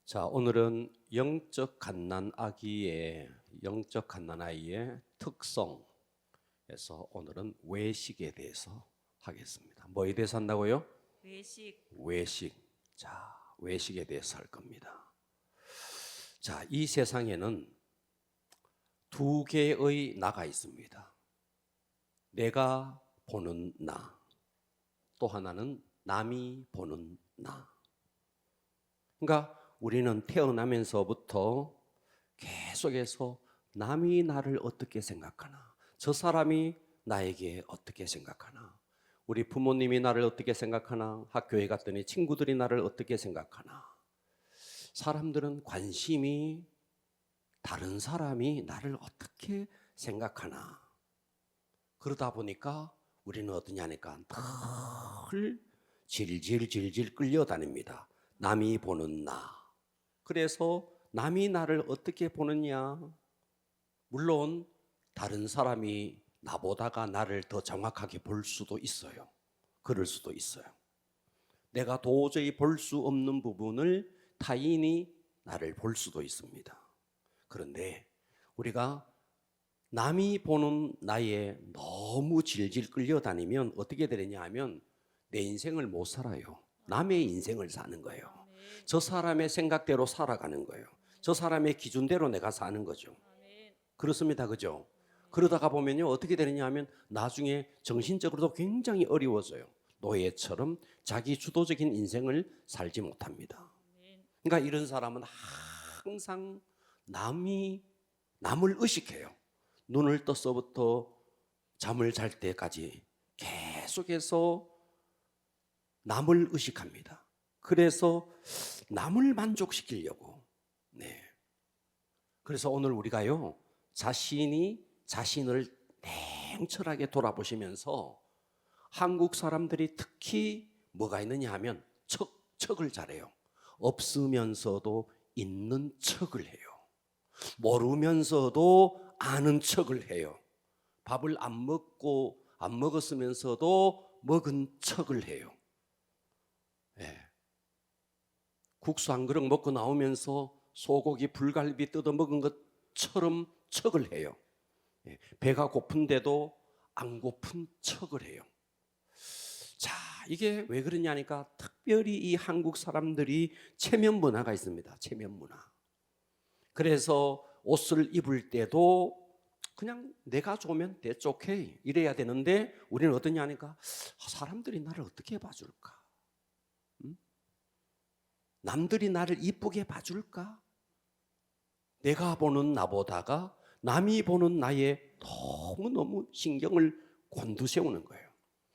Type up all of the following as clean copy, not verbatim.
자, 오늘은 영적 갓난아이의 특성에서 오늘은 외식에 대해서 하겠습니다. 뭐에 대해서 한다고요? 외식. 외식. 자, 외식에 대해서 할 겁니다. 자, 이 세상에는 두 개의 나가 있습니다. 내가 보는 나, 또 하나는 남이 보는 나. 그러니까 우리는 태어나면서부터 계속해서 남이 나를 어떻게 생각하나, 저 사람이 나에게 어떻게 생각하나, 우리 부모님이 나를 어떻게 생각하나, 학교에 갔더니 친구들이 나를 어떻게 생각하나. 사람들은 관심이 다른 사람이 나를 어떻게 생각하나. 그러다 보니까 우리는 어떠냐니까 늘 질질 끌려다닙니다. 남이 보는 나. 그래서 남이 나를 어떻게 보느냐? 물론 다른 사람이 나보다가 나를 더 정확하게 볼 수도 있어요. 그럴 수도 있어요. 내가 도저히 볼 수 없는 부분을 타인이 나를 볼 수도 있습니다. 그런데 우리가 남이 보는 나에 너무 질질 끌려다니면 어떻게 되느냐 하면 내 인생을 못 살아요. 남의 인생을 사는 거예요. 아멘. 저 사람의 생각대로 살아가는 거예요. 저 사람의 기준대로 내가 사는 거죠. 아멘. 그렇습니다. 그죠? 그러다가 보면요, 어떻게 되느냐 하면 나중에 정신적으로도 굉장히 어려워져요. 노예처럼 자기 주도적인 인생을 살지 못합니다. 아멘. 그러니까 이런 사람은 항상 남을 의식해요. 눈을 떠서부터 잠을 잘 때까지 계속해서 남을 의식합니다. 그래서 남을 만족시키려고. 네. 그래서 오늘 우리가요, 자신을 냉철하게 돌아보시면서 한국 사람들이 특히 뭐가 있느냐 하면 척을 잘해요. 없으면서도 있는 척을 해요. 모르면서도 아는 척을 해요. 밥을 안 먹었으면서도 먹은 척을 해요. 예. 국수 한 그릇 먹고 나오면서 소고기 불갈비 뜯어 먹은 것처럼 척을 해요. 예. 배가 고픈데도 안 고픈 척을 해요. 자, 이게 왜 그러냐니까 특별히 이 한국 사람들이 체면 문화가 있습니다. 체면 문화. 그래서 옷을 입을 때도 그냥 내가 좋으면 that's okay 이래야 되는데 우리는 어떠냐 하니까 사람들이 나를 어떻게 봐줄까? 남들이 나를 이쁘게 봐줄까? 내가 보는 나보다가 남이 보는 나에 너무너무 신경을 곤두세우는 거예요.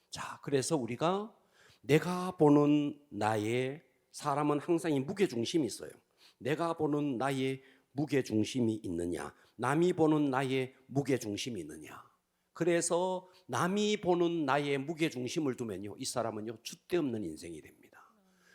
자, 그래서 우리가 내가 보는 나의 사람은 항상 이 무게중심이 있어요. 내가 보는 나의 무게중심이 있느냐, 남이 보는 나의 무게중심이 있느냐. 그래서 남이 보는 나의 무게중심을 두면요, 이 사람은요, 줏대없는 인생이 됩니다.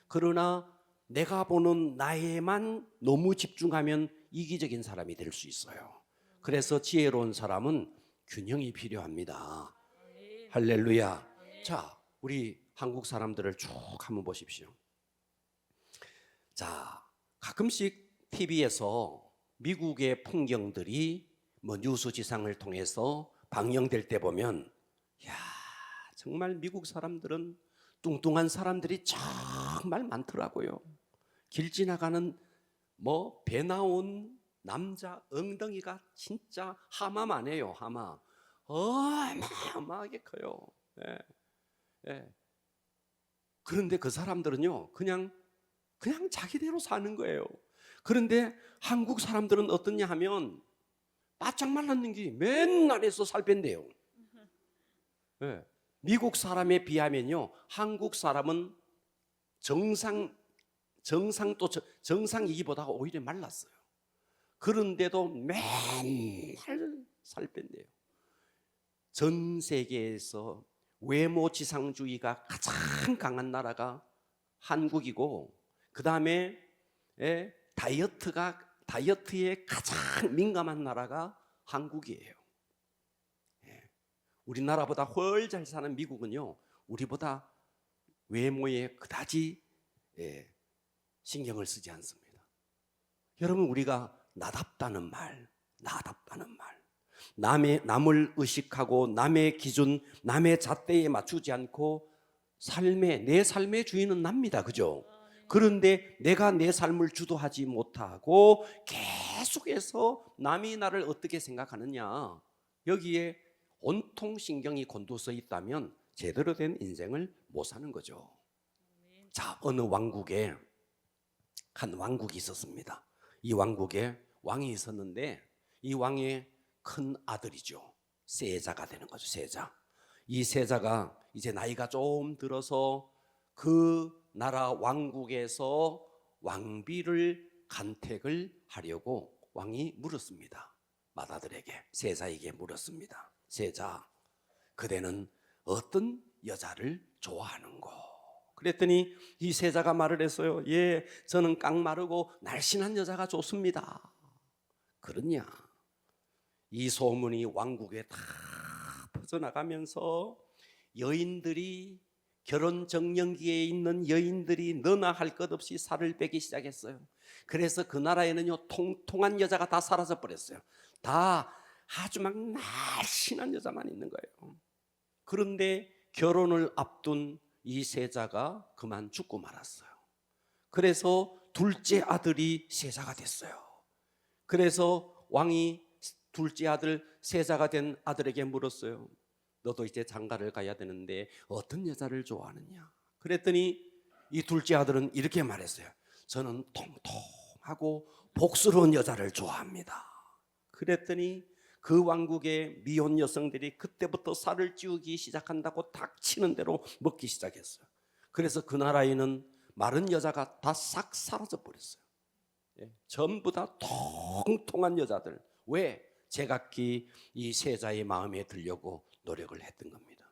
그러나 내가 보는 나에만 너무 집중하면 이기적인 사람이 될 수 있어요. 그래서 지혜로운 사람은 균형이 필요합니다. 아멘. 할렐루야. 아멘. 자, 우리 한국 사람들을 쭉 한번 보십시오. 자, 가끔씩 TV에서 미국의 풍경들이 뭐 뉴스 지상을 통해서 방영될 때 보면, 야, 정말 미국 사람들은 뚱뚱한 사람들이 정말 많더라고요. 길 지나가는 뭐 배 나온 남자 엉덩이가 진짜 하마만 해요. 하마. 어마어마하게 커요. 예, 예. 그런데 그 사람들은요, 그냥 자기대로 사는 거예요. 그런데 한국 사람들은 어떠냐 하면 바짝 말랐는 게 맨날 해서 살 뺀대요. 예. 미국 사람에 비하면요, 한국 사람은 정상이기보다 오히려 말랐어요. 그런데도 맨날 살 뺀대요. 전 세계에서 외모 지상주의가 가장 강한 나라가 한국이고, 그 다음에 다이어트에 가장 민감한 나라가 한국이에요. 우리나라보다 훨 잘 사는 미국은요, 우리보다 외모에 그다지 신경을 쓰지 않습니다. 여러분, 우리가 나답다는 말, 남을 의식하고 남의 기준, 남의 잣대에 맞추지 않고 내 삶의 주인은 납니다. 그죠? 그런데 내가 내 삶을 주도하지 못하고 계속해서 남이 나를 어떻게 생각하느냐, 여기에 온통 신경이 곤두서 있다면 제대로 된 인생을 못 사는 거죠. 자, 어느 왕국에 한 왕국이 있었습니다. 이 왕국에 왕이 있었는데 이 왕의 큰 아들이죠. 세자가 되는 거죠. 세자. 이 세자가 이제 나이가 좀 들어서 그 나라 왕국에서 왕비를 간택을 하려고 왕이 물었습니다. 맏아들에게, 세자에게 물었습니다. 세자, 그대는 어떤 여자를 좋아하는고? 그랬더니 이 세자가 말을 했어요. 예, 저는 깡마르고 날씬한 여자가 좋습니다. 그렇냐? 이 소문이 왕국에 다 퍼져나가면서 여인들이, 결혼 정년기에 있는 여인들이 너나 할 것 없이 살을 빼기 시작했어요. 그래서 그 나라에는요, 통통한 여자가 다 사라져 버렸어요. 다 아주 막 날씬한 여자만 있는 거예요. 그런데 결혼을 앞둔 이 세자가 그만 죽고 말았어요. 그래서 둘째 아들이 세자가 됐어요. 그래서 왕이 둘째 아들, 세자가 된 아들에게 물었어요. 너도 이제 장가를 가야 되는데 어떤 여자를 좋아하느냐? 그랬더니 이 둘째 아들은 이렇게 말했어요. 저는 통통하고 복스러운 여자를 좋아합니다. 그랬더니 그 왕국의 미혼 여성들이 그때부터 살을 찌우기 시작한다고 닥치는 대로 먹기 시작했어요. 그래서 그 나라에는 마른 여자가 다 싹 사라져 버렸어요. 전부 다 통통한 여자들. 왜? 제각기 이 세자의 마음에 들려고 노력을 했던 겁니다.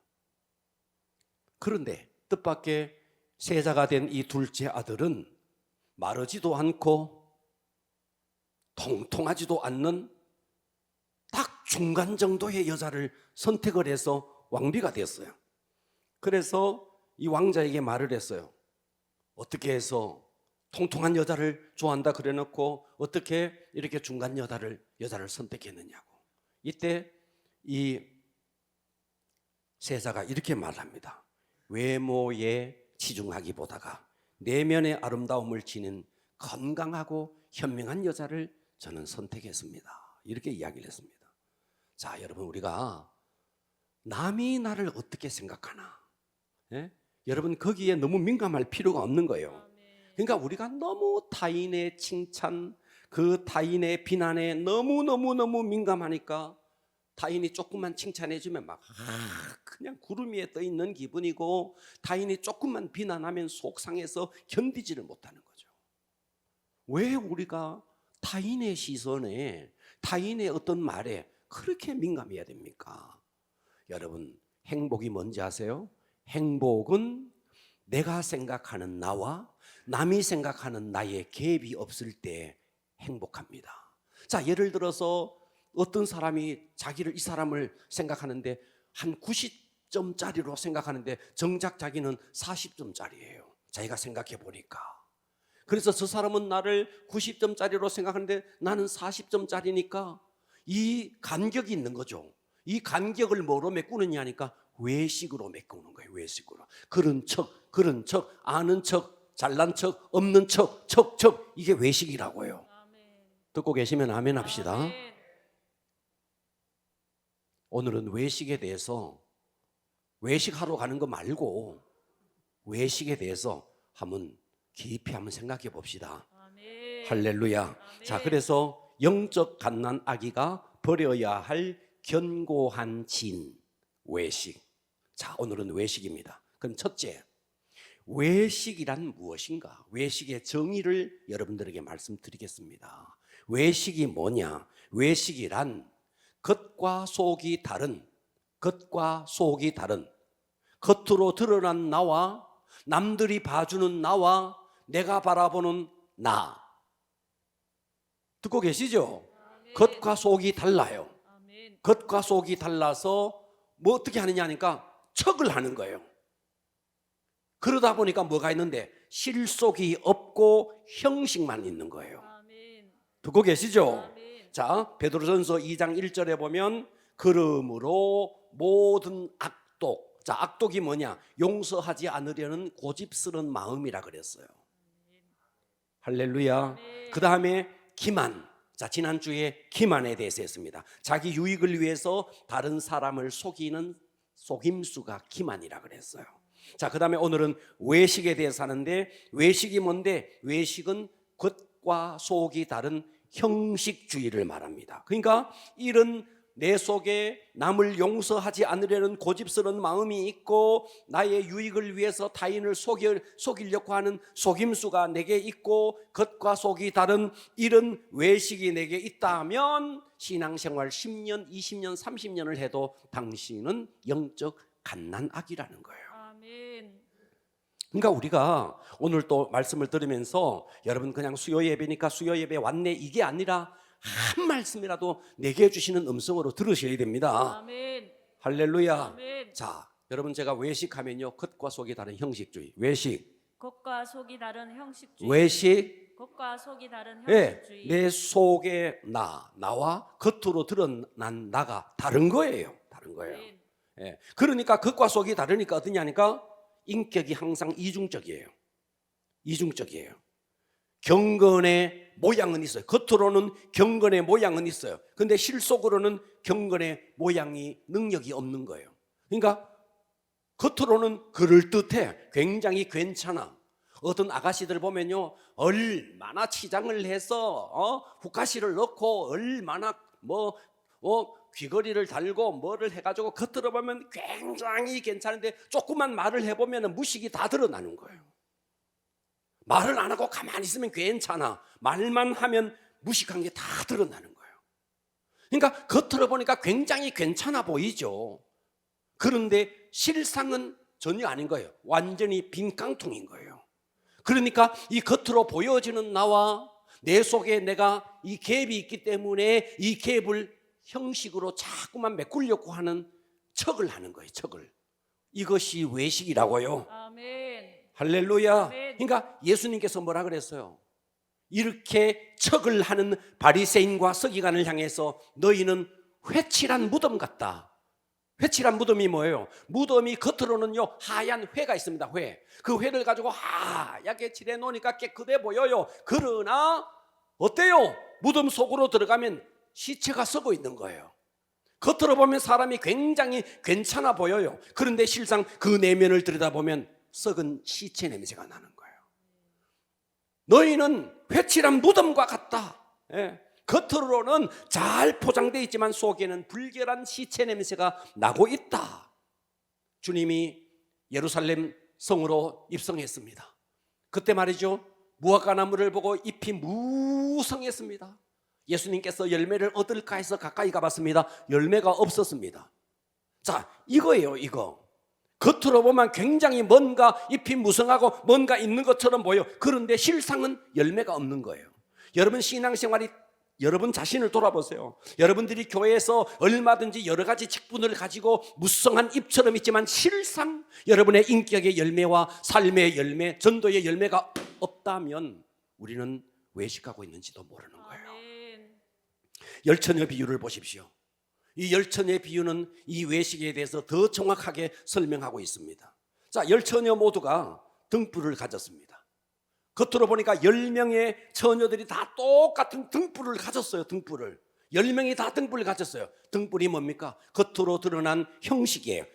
그런데 뜻밖의 세자가 된 이 둘째 아들은 마르지도 않고 통통하지도 않는 딱 중간 정도의 여자를 선택을 해서 왕비가 됐어요. 그래서 이 왕자에게 말을 했어요. 어떻게 해서 통통한 여자를 좋아한다 그래 놓고 어떻게 이렇게 중간 여자를 선택했느냐고. 이때 이 세자가 이렇게 말합니다. 외모에 치중하기보다가 내면의 아름다움을 지닌 건강하고 현명한 여자를 저는 선택했습니다. 이렇게 이야기를 했습니다. 자, 여러분, 우리가 남이 나를 어떻게 생각하나, 여러분, 거기에 너무 민감할 필요가 없는 거예요. 그러니까 우리가 너무 타인의 칭찬, 그 타인의 비난에 너무 민감하니까 타인이 조금만 칭찬해주면 막 그냥 구름 위에 떠 있는 기분이고, 타인이 조금만 비난하면 속상해서 견디지를 못하는 거죠. 왜 우리가 타인의 시선에, 타인의 어떤 말에 그렇게 민감해야 됩니까? 여러분, 행복이 뭔지 아세요? 행복은 내가 생각하는 나와 남이 생각하는 나의 갭이 없을 때 행복합니다. 자, 예를 들어서 어떤 사람이 이 사람을 생각하는데 한 90점짜리로 생각하는데 정작 자기는 40점짜리예요. 자기가 생각해 보니까. 그래서 저 사람은 나를 90점짜리로 생각하는데 나는 40점짜리니까 이 간격이 있는 거죠. 이 간격을 뭐로 메꾸느냐 하니까 외식으로 메꾸는 거예요. 외식으로. 그런 척, 아는 척, 잘난 척, 없는 척, 이게 외식이라고요. 듣고 계시면 아멘 합시다. 오늘은 외식에 대해서, 외식하러 가는 거 말고 외식에 대해서 깊이 한번 생각해 봅시다. 할렐루야. 자, 그래서 영적 갓난 아기가 버려야 할 견고한 진, 외식. 자, 오늘은 외식입니다. 그럼 첫째, 외식이란 무엇인가? 외식의 정의를 여러분들에게 말씀드리겠습니다. 외식이 뭐냐? 외식이란 겉과 속이 다른, 겉으로 드러난 나와 남들이 봐주는 나와 내가 바라보는 나. 듣고 계시죠? 겉과 속이 달라요. 겉과 속이 달라서 뭐 어떻게 하느냐 하니까 척을 하는 거예요. 그러다 보니까 뭐가 있는데 실속이 없고 형식만 있는 거예요. 듣고 계시죠? 아멘. 자, 베드로전서 2장 1절에 보면 그러므로 모든 악독. 자, 악독이 뭐냐? 용서하지 않으려는 고집스러운 마음이라 그랬어요. 할렐루야. 아멘. 그 다음에 기만. 자, 지난주에 기만에 대해서 했습니다. 자기 유익을 위해서 다른 사람을 속이는 속임수가 기만이라 그랬어요. 자, 그 다음에 오늘은 외식에 대해서 하는데, 외식이 뭔데? 외식은 겉과 속이 다른 형식주의를 말합니다. 그러니까 이런 내 속에 남을 용서하지 않으려는 고집스러운 마음이 있고, 나의 유익을 위해서 타인을 속이려고 하는 속임수가 내게 있고, 겉과 속이 다른 이런 외식이 내게 있다면 신앙생활 10년, 20년, 30년을 해도 당신은 영적 갓난아기라는 거예요. 아멘. 그러니까 우리가 오늘 또 말씀을 들으면서 여러분 그냥 수요 예배니까 수요 예배 왔네 이게 아니라 한 말씀이라도 내게 주시는 음성으로 들으셔야 됩니다. 아멘. 할렐루야. 아멘. 자, 여러분 제가 외식하면요 겉과 속이 다른 형식주의. 외식. 겉과 속이 다른 형식주의. 외식. 겉과 속이 다른 예, 형식주의. 내 속에 나와 겉으로 드러난 나가 다른 거예요. 다른 거예요. 아멘. 예, 그러니까 겉과 속이 다르니까 어떠냐니까 인격이 항상 이중적이에요. 이중적이에요. 경건의 모양은 있어요. 겉으로는 경건의 모양은 있어요. 근데 실속으로는 경건의 모양이 능력이 없는 거예요. 그러니까 겉으로는 그럴듯해. 굉장히 괜찮아. 어떤 아가씨들 보면요 얼마나 치장을 해서 후카시를 넣고 얼마나 귀걸이를 달고 뭐를 해가지고 겉으로 보면 굉장히 괜찮은데 조금만 말을 해보면 무식이 다 드러나는 거예요. 말을 안 하고 가만히 있으면 괜찮아. 말만 하면 무식한 게 다 드러나는 거예요. 그러니까 겉으로 보니까 굉장히 괜찮아 보이죠. 그런데 실상은 전혀 아닌 거예요. 완전히 빈 깡통인 거예요. 그러니까 이 겉으로 보여지는 나와 내 속에 내가 이 갭이 있기 때문에 이 갭을 형식으로 자꾸만 메꾸려고 하는 척을 하는 거예요. 척을. 이것이 외식이라고요. 아멘. 할렐루야. 아멘. 그러니까 예수님께서 뭐라 그랬어요? 이렇게 척을 하는 바리새인과 서기관을 향해서 너희는 회칠한 무덤 같다. 회칠한 무덤이 뭐예요? 무덤이 겉으로는요 하얀 회가 있습니다. 회. 그 회를 가지고 하얗게 칠해 놓으니까 깨끗해 보여요. 그러나 어때요? 무덤 속으로 들어가면 시체가 썩어 있는 거예요. 겉으로 보면 사람이 굉장히 괜찮아 보여요. 그런데 실상 그 내면을 들여다보면 썩은 시체 냄새가 나는 거예요. 너희는 회칠한 무덤과 같다. 예. 겉으로는 잘 포장되어 있지만 속에는 불결한 시체 냄새가 나고 있다. 주님이 예루살렘 성으로 입성했습니다. 그때 말이죠 무화과나무를 보고 잎이 무성했습니다. 예수님께서 열매를 얻을까 해서 가까이 가봤습니다. 열매가 없었습니다. 자, 이거예요. 이거 겉으로 보면 굉장히 뭔가 잎이 무성하고 뭔가 있는 것처럼 보여. 그런데 실상은 열매가 없는 거예요. 여러분 신앙생활이 여러분 자신을 돌아보세요. 여러분들이 교회에서 얼마든지 여러 가지 직분을 가지고 무성한 잎처럼 있지만 실상 여러분의 인격의 열매와 삶의 열매, 전도의 열매가 없다면 우리는 외식하고 있는지도 모르는 거예요. 아멘. 열처녀 비유를 보십시오. 이 열처녀의 비유는 이 외식에 대해서 더 정확하게 설명하고 있습니다. 자, 열처녀 모두가 등불을 가졌습니다. 겉으로 보니까 10명의 처녀들이 다 똑같은 등불을 가졌어요. 등불을 10명이 다 등불을 가졌어요. 등불이 뭡니까? 겉으로 드러난 형식이에요.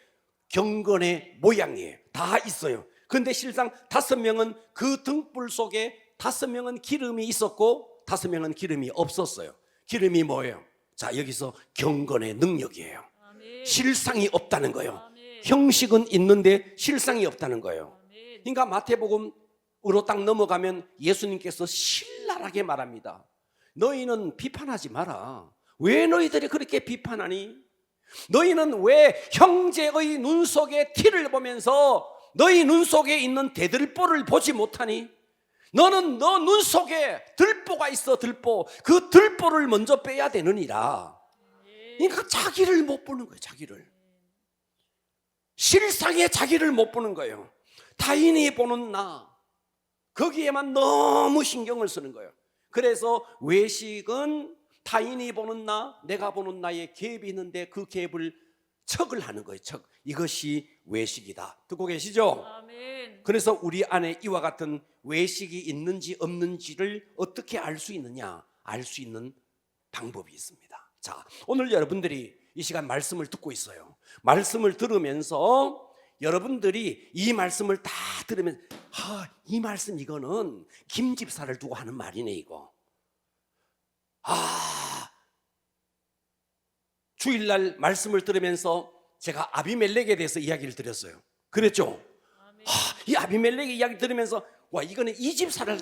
경건의 모양이에요. 다 있어요. 그런데 실상 5명은 그 등불 속에 5명은 기름이 있었고 5명은 기름이 없었어요. 기름이 뭐예요? 자, 여기서 경건의 능력이에요. 아멘. 실상이 없다는 거예요. 아멘. 형식은 있는데 실상이 없다는 거예요. 아멘. 그러니까 마태복음으로 딱 넘어가면 예수님께서 신랄하게 말합니다. 너희는 비판하지 마라. 왜 너희들이 그렇게 비판하니? 너희는 왜 형제의 눈 속에 티를 보면서 너희 눈 속에 있는 대들보를 보지 못하니? 너는 너 눈 속에 들보가 있어. 들보. 그 들보를 먼저 빼야 되느니라. 그러니까 자기를 못 보는 거예요. 자기를. 실상의 자기를 못 보는 거예요. 타인이 보는 나, 거기에만 너무 신경을 쓰는 거예요. 그래서 외식은 타인이 보는 나, 내가 보는 나의 갭이 있는데 그 갭을 척을 하는 거예요. 척. 이것이 외식이다. 듣고 계시죠? 아멘. 그래서 우리 안에 이와 같은 외식이 있는지 없는지를 어떻게 알 수 있느냐? 알 수 있는 방법이 있습니다. 자, 오늘 여러분들이 이 시간 말씀을 듣고 있어요. 말씀을 들으면서 여러분들이 이 말씀을 다 들으면 이 말씀 이거는 김 집사를 두고 하는 말이네 이거. 주일날 말씀을 들으면서 제가 아비멜렉에 대해서 이야기를 드렸어요. 그랬죠? 아멘. 이 아비멜렉의 이야기 들으면서 와 이거는 이 집사가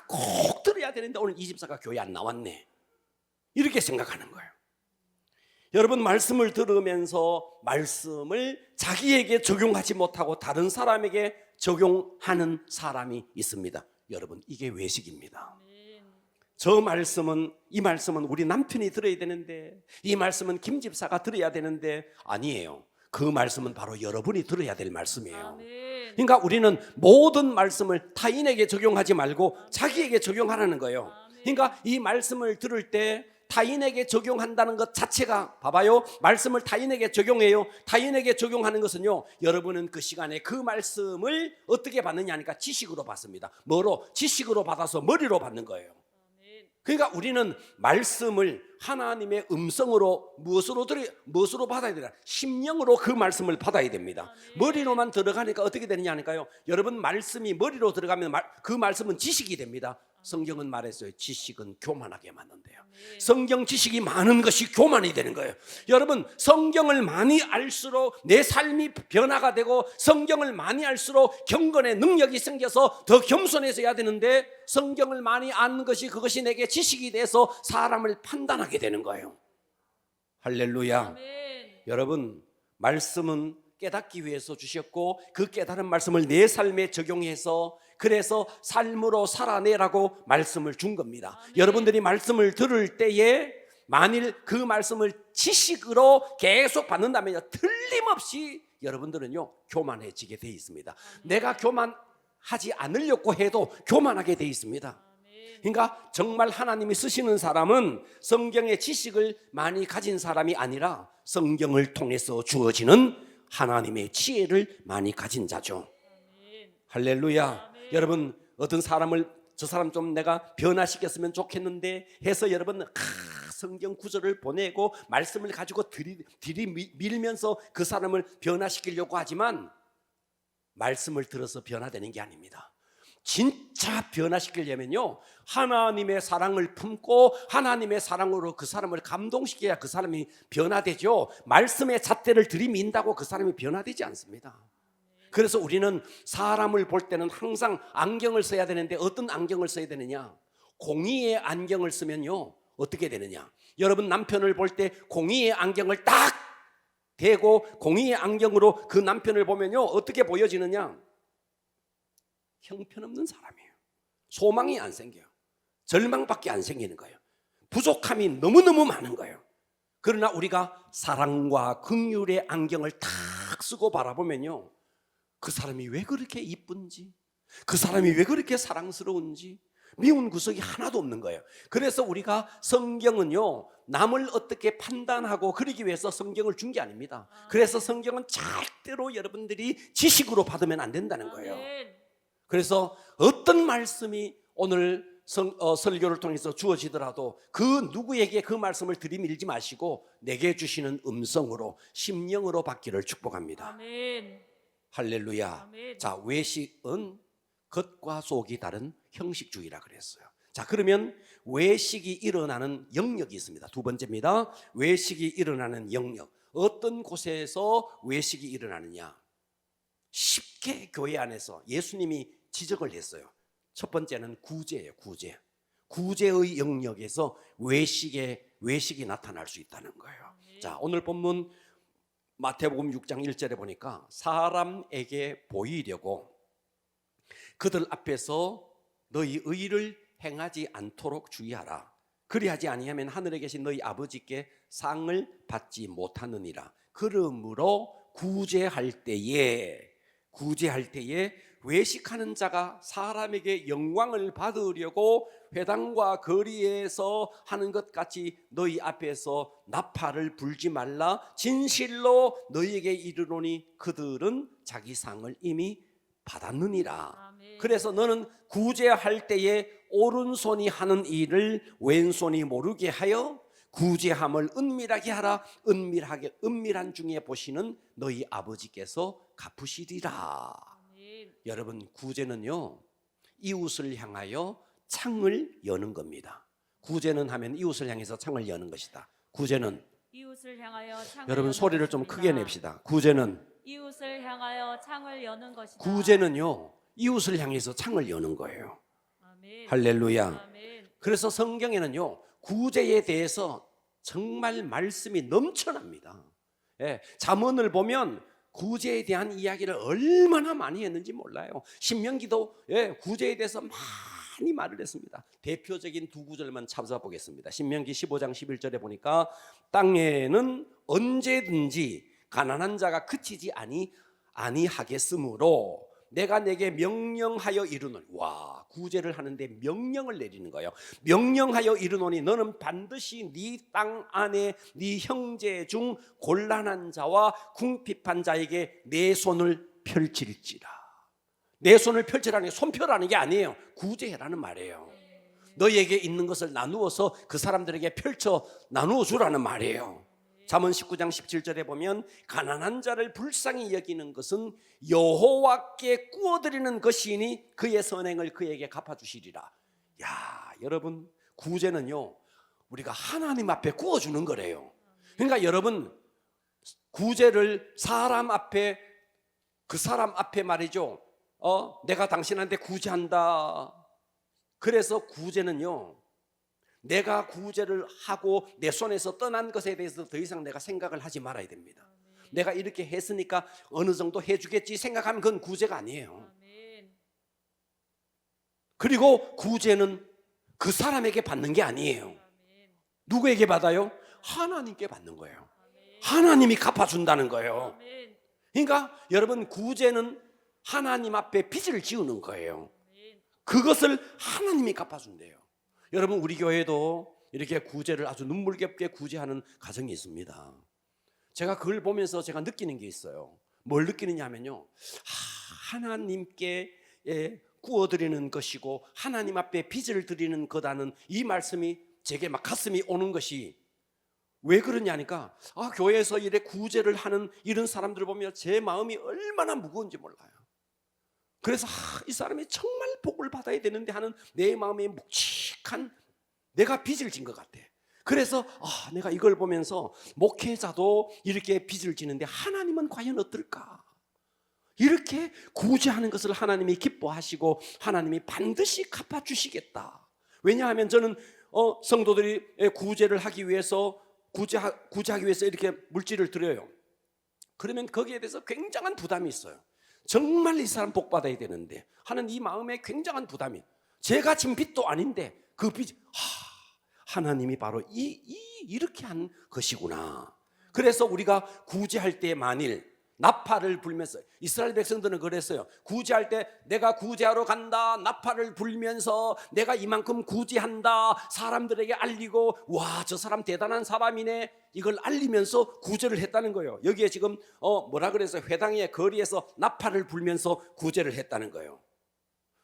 꼭 들어야 되는데 오늘 이 집사가 교회 안 나왔네. 이렇게 생각하는 거예요. 여러분 말씀을 들으면서 말씀을 자기에게 적용하지 못하고 다른 사람에게 적용하는 사람이 있습니다. 여러분 이게 외식입니다. 아멘. 이 말씀은 우리 남편이 들어야 되는데 이 말씀은 김 집사가 들어야 되는데 아니에요. 그 말씀은 바로 여러분이 들어야 될 말씀이에요. 아멘. 그러니까 우리는 모든 말씀을 타인에게 적용하지 말고 자기에게 적용하라는 거예요. 그러니까 이 말씀을 들을 때 타인에게 적용한다는 것 자체가 봐봐요. 말씀을 타인에게 적용해요. 타인에게 적용하는 것은요. 여러분은 그 시간에 그 말씀을 어떻게 받느냐 하니까 지식으로 받습니다. 뭐로? 지식으로 받아서 머리로 받는 거예요. 그러니까 우리는 말씀을 하나님의 음성으로 무엇으로 받아야 되나? 심령으로 그 말씀을 받아야 됩니다. 머리로만 들어가니까 어떻게 되느냐 하니까요. 여러분 말씀이 머리로 들어가면 그 말씀은 지식이 됩니다. 성경은 말했어요. 지식은 교만하게 만든대요. 성경 지식이 많은 것이 교만이 되는 거예요. 여러분 성경을 많이 알수록 내 삶이 변화가 되고 성경을 많이 알수록 경건의 능력이 생겨서 더 겸손해져야 되는데 성경을 많이 아는 것이 그것이 내게 지식이 돼서 사람을 판단하게 되는 거예요. 할렐루야. 아멘. 여러분 말씀은 깨닫기 위해서 주셨고 그 깨달은 말씀을 내 삶에 적용해서 그래서 삶으로 살아내라고 말씀을 준 겁니다. 아멘. 여러분들이 말씀을 들을 때에 만일 그 말씀을 지식으로 계속 받는다면요 틀림없이 여러분들은요 교만해지게 돼 있습니다. 내가 교만하지 않으려고 해도 교만하게 돼 있습니다. 그러니까 정말 하나님이 쓰시는 사람은 성경의 지식을 많이 가진 사람이 아니라 성경을 통해서 주어지는 하나님의 지혜를 많이 가진 자죠. 할렐루야. 아멘. 여러분 어떤 사람을 저 사람 좀 내가 변화시켰으면 좋겠는데 해서 여러분 성경 구절을 보내고 말씀을 가지고 들이밀면서 그 사람을 변화시키려고 하지만 말씀을 들어서 변화되는 게 아닙니다. 진짜 변화시키려면요 하나님의 사랑을 품고 하나님의 사랑으로 그 사람을 감동시켜야 그 사람이 변화되죠. 말씀의 잣대를 들이민다고 그 사람이 변화되지 않습니다. 그래서 우리는 사람을 볼 때는 항상 안경을 써야 되는데 어떤 안경을 써야 되느냐? 공의의 안경을 쓰면요 어떻게 되느냐? 여러분 남편을 볼 때 공의의 안경을 딱 대고 공의의 안경으로 그 남편을 보면요 어떻게 보여지느냐? 형편없는 사람이에요. 소망이 안 생겨요. 절망밖에 안 생기는 거예요. 부족함이 너무너무 많은 거예요. 그러나 우리가 사랑과 긍휼의 안경을 딱 쓰고 바라보면요 그 사람이 왜 그렇게 이쁜지 그 사람이 왜 그렇게 사랑스러운지 미운 구석이 하나도 없는 거예요. 그래서 우리가 성경은요 남을 어떻게 판단하고 그러기 위해서 성경을 준 게 아닙니다. 그래서 성경은 절대로 여러분들이 지식으로 받으면 안 된다는 거예요. 그래서 어떤 말씀이 오늘 설교를 통해서 주어지더라도 그 누구에게 그 말씀을 들이밀지 마시고 내게 주시는 음성으로 심령으로 받기를 축복합니다. 아멘. 할렐루야. 아멘. 자, 외식은 겉과 속이 다른 형식주의라 그랬어요. 자, 그러면 외식이 일어나는 영역이 있습니다. 두 번째입니다. 외식이 일어나는 영역. 어떤 곳에서 외식이 일어나느냐? 쉽게 교회 안에서 예수님이 지적을 했어요. 첫 번째는 구제예요. 구제의 영역에서 외식이 나타날 수 있다는 거예요. 자, 오늘 본문 마태복음 6장 1절에 보니까 사람에게 보이려고 그들 앞에서 너희 의를 행하지 않도록 주의하라. 그리하지 아니하면 하늘에 계신 너희 아버지께 상을 받지 못하느니라. 그러므로 구제할 때에 외식하는 자가 사람에게 영광을 받으려고 회당과 거리에서 하는 것 같이 너희 앞에서 나팔을 불지 말라. 진실로 너희에게 이르노니 그들은 자기 상을 이미 받았느니라. 아멘. 그래서 너는 구제할 때에 오른손이 하는 일을 왼손이 모르게 하여 구제함을 은밀하게 하라. 은밀한 중에 보시는 너희 아버지께서 갚으시리라. 아멘. 여러분, 구제는요, 이웃을 향하여 창을 여는 겁니다. 구제는 하면 이웃을 향해서 창을 여는 것이다. 구제는, 이웃을 향하여 창을 여러분 여는 소리를 좀 것입니다. 크게 냅시다. 구제는, 이웃을 향하여 창을 여는 것이다. 구제는요, 이웃을 향해서 창을 여는 거예요. 아멘. 할렐루야. 아멘. 그래서 성경에는요, 구제에 대해서 정말 말씀이 넘쳐납니다. 예, 잠언을 보면 구제에 대한 이야기를 얼마나 많이 했는지 몰라요. 신명기도 구제에 대해서 많이 말을 했습니다. 대표적인 두 구절만 찾아보겠습니다. 신명기 15장 11절에 보니까 땅에는 언제든지 가난한 자가 그치지 아니하겠으므로 내가 내게 명령하여 이르노니. 와, 구제를 하는데 명령을 내리는 거예요. 명령하여 이르노니 너는 반드시 네 땅 안에 네 형제 중 곤란한 자와 궁핍한 자에게 내 손을 펼칠지라. 내 손을 펼치라는 게 손펴라는 게 아니에요. 구제해라는 말이에요. 너희에게 있는 것을 나누어서 그 사람들에게 펼쳐 나누어 주라는 말이에요. 잠언 19장 17절에 보면 가난한 자를 불쌍히 여기는 것은 여호와께 꾸어드리는 것이니 그의 선행을 그에게 갚아주시리라. 야, 여러분, 구제는요, 우리가 하나님 앞에 꾸어주는 거래요. 그러니까 여러분, 구제를 사람 앞에, 그 사람 앞에 말이죠, 내가 당신한테 구제한다. 그래서 구제는요, 내가 구제를 하고 내 손에서 떠난 것에 대해서 더 이상 내가 생각을 하지 말아야 됩니다. 내가 이렇게 했으니까 어느 정도 해주겠지 생각하면 그건 구제가 아니에요. 아멘. 그리고 구제는 그 사람에게 받는 게 아니에요. 아멘. 누구에게 받아요? 하나님께 받는 거예요. 하나님이 갚아준다는 거예요. 아멘. 그러니까 여러분, 구제는 하나님 앞에 빚을 지우는 거예요. 아멘. 그것을 하나님이 갚아준대요. 여러분, 우리 교회도 이렇게 구제를 아주 눈물겹게 구제하는 가정이 있습니다. 제가 그걸 보면서 제가 느끼는 게 있어요. 뭘 느끼느냐 하면요, 하나님께 구워드리는 것이고 하나님 앞에 빚을 드리는 거다는 이 말씀이 제게 막 가슴이 오는 것이 왜 그러냐니까, 교회에서 이래 구제를 하는 이런 사람들을 보면 제 마음이 얼마나 무거운지 몰라요. 그래서 이 사람이 정말 복을 받아야 되는데 하는 내 마음에 묵직한, 내가 빚을 진 것 같아. 그래서 내가 이걸 보면서 목회자도 이렇게 빚을 지는데 하나님은 과연 어떨까? 이렇게 구제하는 것을 하나님이 기뻐하시고 하나님이 반드시 갚아주시겠다. 왜냐하면 저는 성도들이 구제를 하기 위해서 구제하기 위해서 이렇게 물질을 드려요. 그러면 거기에 대해서 굉장한 부담이 있어요. 정말 이 사람 복 받아야 되는데 하는 이 마음에 굉장한 부담이, 제가 진 빚도 아닌데 그 빚, 하나님이 바로 이렇게 한 것이구나. 그래서 우리가 구제할 때 만일 나팔을 불면서, 이스라엘 백성들은 그랬어요. 구제할 때 내가 구제하러 간다, 나팔을 불면서 내가 이만큼 구제한다, 사람들에게 알리고, 와, 저 사람 대단한 사람이네, 이걸 알리면서 구제를 했다는 거예요. 여기에 지금 뭐라 그래서 회당의 거리에서 나팔을 불면서 구제를 했다는 거예요.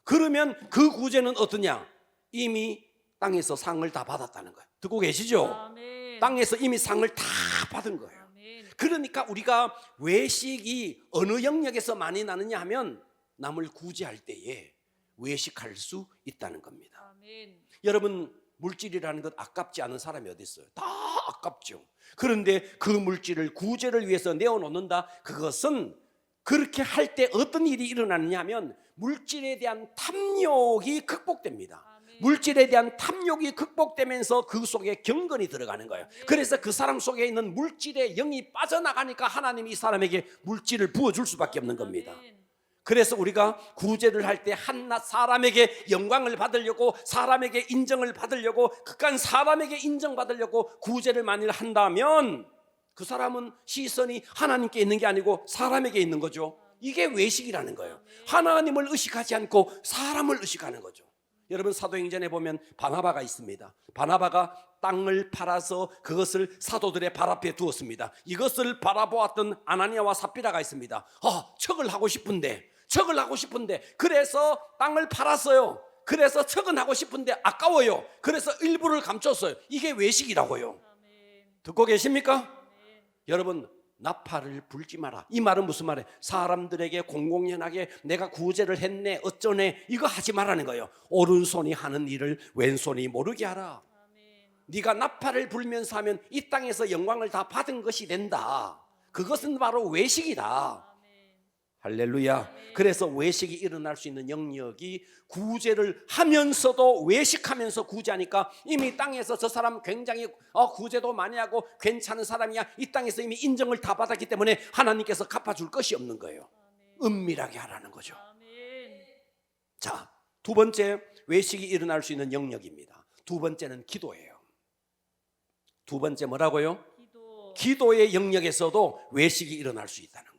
그러면 그 구제는 어떠냐? 이미 땅에서 상을 다 받았다는 거예요. 듣고 계시죠? 아멘. 땅에서 이미 상을 다 받은 거예요. 아멘. 그러니까 우리가 외식이 어느 영역에서 많이 나느냐 하면 남을 구제할 때에 외식할 수 있다는 겁니다. 아멘. 여러분, 물질이라는 것 아깝지 않은 사람이 어디 있어요? 다 아깝죠. 그런데 그 물질을 구제를 위해서 내어놓는다. 그것은 그렇게 할 때 어떤 일이 일어나느냐 하면 물질에 대한 탐욕이 극복됩니다. 아멘. 물질에 대한 탐욕이 극복되면서 그 속에 경건이 들어가는 거예요. 그래서 그 사람 속에 있는 물질의 영이 빠져나가니까 하나님이 이 사람에게 물질을 부어줄 수밖에 없는 겁니다. 아멘. 그래서 우리가 구제를 할 때 한낱 사람에게 영광을 받으려고, 사람에게 인정을 받으려고, 그간 사람에게 인정받으려고 구제를 만일 한다면 그 사람은 시선이 하나님께 있는 게 아니고 사람에게 있는 거죠. 이게 외식이라는 거예요. 하나님을 의식하지 않고 사람을 의식하는 거죠. 여러분 사도행전에 보면 바나바가 있습니다. 바나바가 땅을 팔아서 그것을 사도들의 발 앞에 두었습니다. 이것을 바라보았던 아나니아와 삽비라가 있습니다. 척을 하고 싶은데 그래서 땅을 팔았어요. 그래서 척은 하고 싶은데 아까워요. 그래서 일부를 감췄어요. 이게 외식이라고요. 듣고 계십니까? 여러분 나팔을 불지 마라. 이 말은 무슨 말이에요? 사람들에게 공공연하게 내가 구제를 했네 어쩌네 이거 하지 말라는 거예요. 오른손이 하는 일을 왼손이 모르게 하라. 네가 나팔을 불면서 하면 이 땅에서 영광을 다 받은 것이 된다. 그것은 바로 외식이다. 할렐루야. 그래서 외식이 일어날 수 있는 영역이 구제를 하면서도 외식하면서 구제하니까 이미 땅에서 저 사람 굉장히 구제도 많이 하고 괜찮은 사람이야. 이 땅에서 이미 인정을 다 받았기 때문에 하나님께서 갚아줄 것이 없는 거예요. 은밀하게 하라는 거죠. 자, 두 번째 외식이 일어날 수 있는 영역입니다. 두 번째는 기도예요. 두 번째 뭐라고요? 기도의 영역에서도 외식이 일어날 수 있다는 거예요.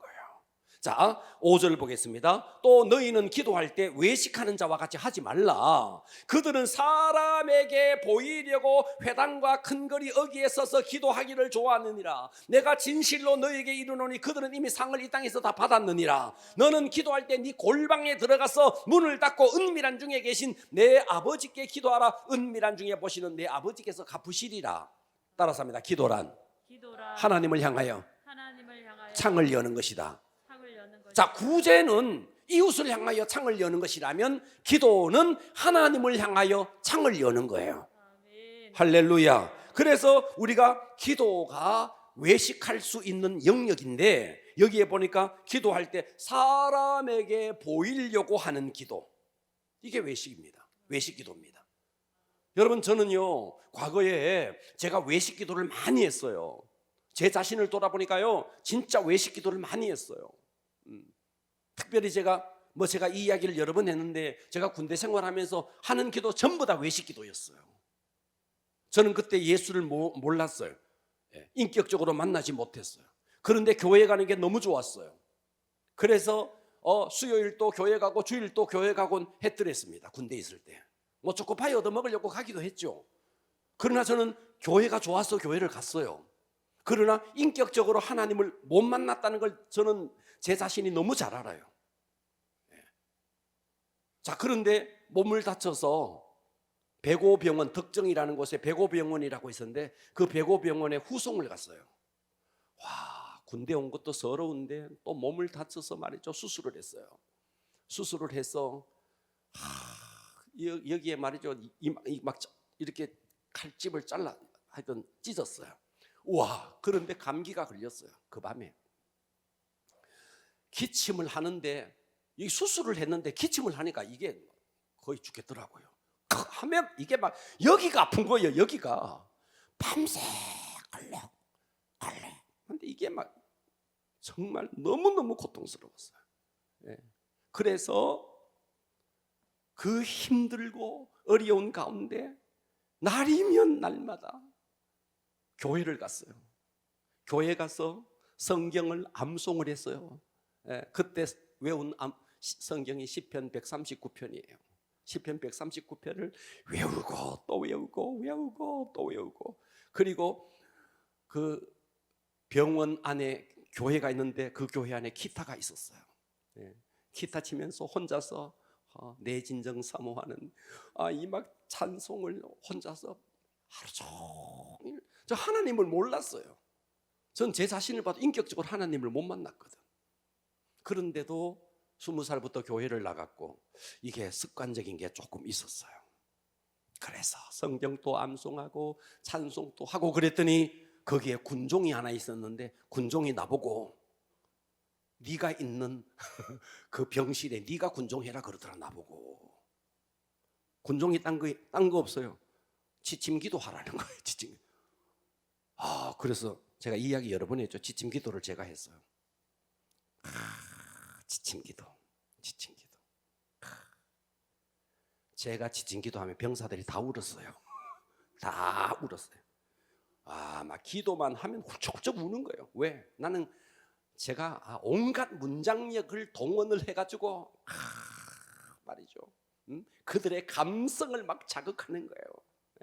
자, 5절 보겠습니다. 또 너희는 기도할 때 외식하는 자와 같이 하지 말라. 그들은 사람에게 보이려고 회당과 큰 거리 어귀에 서서 기도하기를 좋아하느니라. 내가 진실로 너희에게 이르노니 그들은 이미 상을 이 땅에서 다 받았느니라. 너는 기도할 때 네 골방에 들어가서 문을 닫고 은밀한 중에 계신 내 아버지께 기도하라. 은밀한 중에 보시는 내 아버지께서 갚으시리라. 따라서 합니다. 기도란 하나님을 향하여 창을 여는 것이다. 자, 구제는 이웃을 향하여 창을 여는 것이라면 기도는 하나님을 향하여 창을 여는 거예요. 할렐루야. 그래서 우리가 기도가 외식할 수 있는 영역인데 여기에 보니까 기도할 때 사람에게 보이려고 하는 기도, 이게 외식입니다. 외식 기도입니다. 여러분 저는요 과거에 제가 외식 기도를 많이 했어요. 제 자신을 돌아보니까요 진짜 외식 기도를 많이 했어요. 특별히 제가 이 이야기를 여러 번 했는데 제가 군대 생활하면서 하는 기도 전부 다 외식 기도였어요. 저는 그때 예수를 몰랐어요. 인격적으로 만나지 못했어요. 그런데 교회 가는 게 너무 좋았어요. 그래서 수요일도 교회 가고 주일도 교회 가곤 했더랬습니다. 군대에 있을 때 초코파이 얻어먹으려고 가기도 했죠. 그러나 저는 교회가 좋아서 교회를 갔어요. 그러나 인격적으로 하나님을 못 만났다는 걸 저는 제 자신이 너무 잘 알아요. 자, 그런데 몸을 다쳐서 백오병원, 덕정이라는 곳에 백오병원이라고 있었는데 그 백오병원에 후송을 갔어요. 와, 군대 온 것도 서러운데 또 몸을 다쳐서 말이죠 수술을 했어요. 수술을 해서 여기에 말이죠 막 이렇게 칼집을 잘라 하여튼 찢었어요. 우와, 그런데 감기가 걸렸어요. 그 밤에 기침을 하는데 이 수술을 했는데 기침을 하니까 이게 거의 죽겠더라고요. 하면 이게 막 여기가 아픈 거예요. 여기가 밤새 걸려. 근데 이게 막 정말 너무너무 고통스러웠어요. 그래서 그 힘들고 어려운 가운데 날이면 날마다 교회를 갔어요. 교회 가서 성경을 암송을 했어요. 그때 외운 성경이 시편 139편이에요. 시편 139편을 외우고 또 외우고 또 외우고, 그리고 그 병원 안에 교회가 있는데 그 교회 안에 기타가 있었어요. 기타 치면서 혼자서 내 진정 사모하는 이 막 찬송을 혼자서 하루 종일. 저 하나님을 몰랐어요. 전 제 자신을 봐도 인격적으로 하나님을 못 만났거든. 그런데도 20살부터 교회를 나갔고 이게 습관적인 게 조금 있었어요. 그래서 성경도 암송하고 찬송도 하고 그랬더니 거기에 군종이 하나 있었는데 군종이 나보고 네가 있는 그 병실에 네가 군종해라 그러더라. 나보고. 군종이 딴 거 없어요. 지침기도 하라는 거예요. 지침. 그래서 제가 이야기 여러 번 했죠. 지침기도를 제가 했어요. 지침기도. 제가 지침기도 하면 병사들이 다 울었어요. 다 울었어요. 막 기도만 하면 훌쩍훌쩍 우는 거예요. 왜? 나는 제가 온갖 문장력을 동원을 해가지고 말이죠. 그들의 감성을 막 자극하는 거예요.